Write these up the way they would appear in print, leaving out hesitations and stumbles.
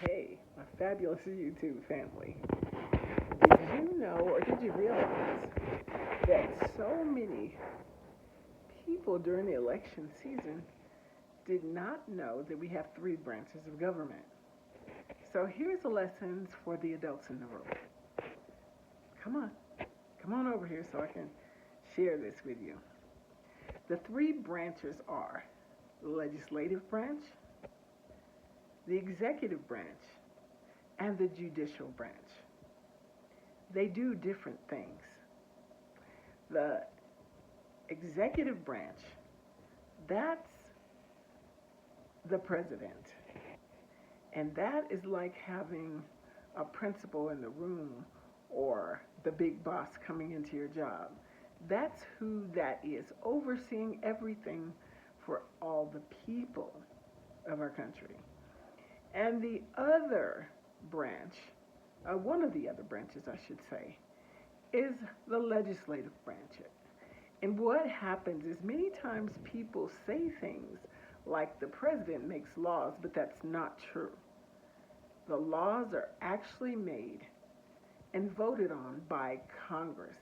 Hey, my fabulous YouTube family. Did you know or did you realize that so many people during the election season did not know that we have three branches of government? So here's the lessons for the adults in the room. Come on. Come on over here so I can share this with you. The three branches are the legislative branch, the executive branch, and the judicial branch. They do different things. The executive branch, that's the president. And that is like having a principal in the room or the big boss coming into your job. That's who that is, overseeing everything for all the people of our country. And the other branch, one of the other branches, I should say, is the legislative branch. And what happens is many times people say things like the president makes laws, but that's not true. The laws are actually made and voted on by Congress.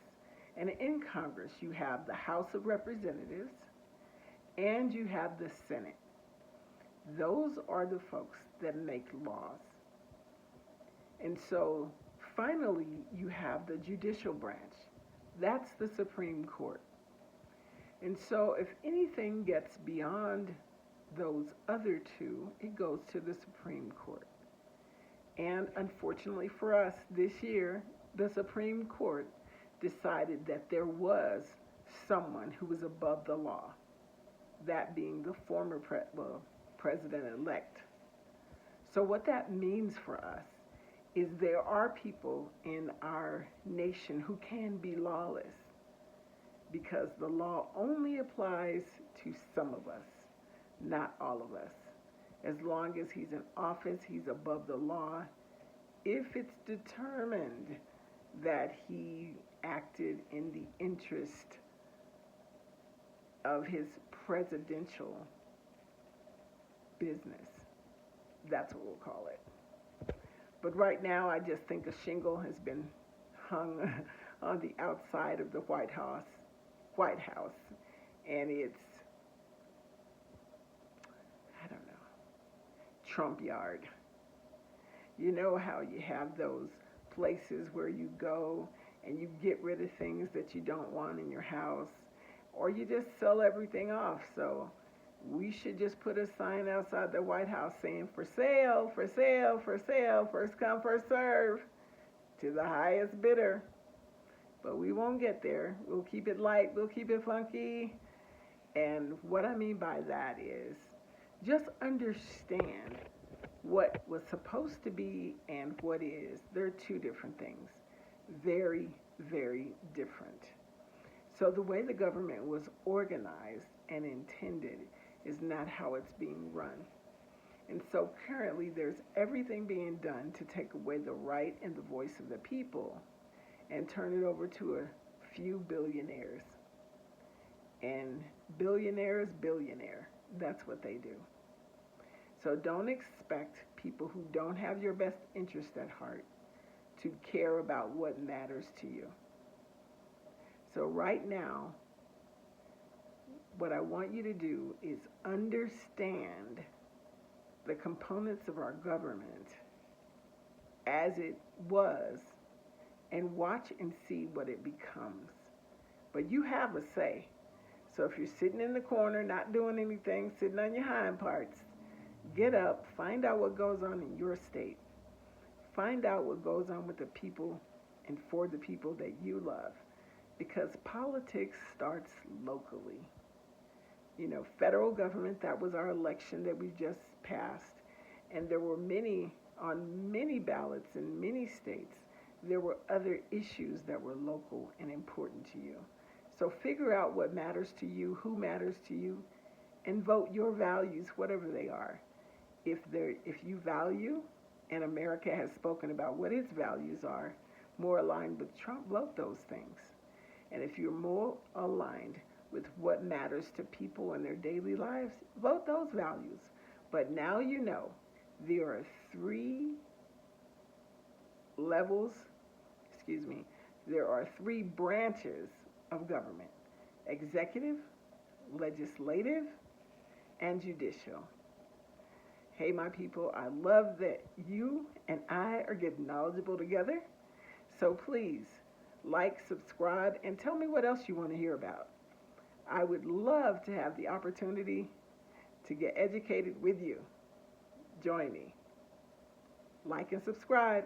And in Congress, you have the House of Representatives and you have the Senate. Those are the folks that make laws. And so finally, you have the judicial branch. That's the Supreme Court. And so if anything gets beyond those other two, it goes to the Supreme Court. And unfortunately for us, this year, the Supreme Court decided that there was someone who was above the law, that being the former president-elect. So what that means for us is there are people in our nation who can be lawless because the law only applies to some of us, not all of us. As long as he's in office, he's above the law. If it's determined that he acted in the interest of his presidential business, that's what we'll call it. But right now, I just think a shingle has been hung on the outside of the White House, and it's, I don't know, Trump yard. You know how you have those places where you go and you get rid of things that you don't want in your house, or you just sell everything off. So we should just put a sign outside the White House saying, for sale, for sale, for sale, first come, first serve, to the highest bidder. But we won't get there. We'll keep it light, we'll keep it funky. And what I mean by that is just understand what was supposed to be and what is. They're two different things. Very, very different. So the way the government was organized and intended is not how it's being run. And so currently there's everything being done to take away the right and the voice of the people and turn it over to a few billionaires. And billionaires, billionaire. That's what they do. So don't expect people who don't have your best interest at heart to care about what matters to you. So right now, what I want you to do is understand the components of our government as it was and watch and see what it becomes. But you have a say. So if you're sitting in the corner, not doing anything, sitting on your hind parts, get up, find out what goes on in your state. Find out what goes on with the people and for the people that you love. Because politics starts locally. You know, federal government, that was our election that we just passed. And there were on many ballots in many states, there were other issues that were local and important to you. So figure out what matters to you, who matters to you, and vote your values, whatever they are. If you value, and America has spoken about what its values are, more aligned with Trump, vote those things. And if you're more aligned with what matters to people in their daily lives, vote those values. But now you know There are three levels, excuse me, there are three branches of government: executive, legislative, and judicial. Hey, my people, I love that you and I are getting knowledgeable together. So please like, subscribe, and tell me what else you want to hear about. I would love to have the opportunity to get educated with you. Join me. Like and subscribe.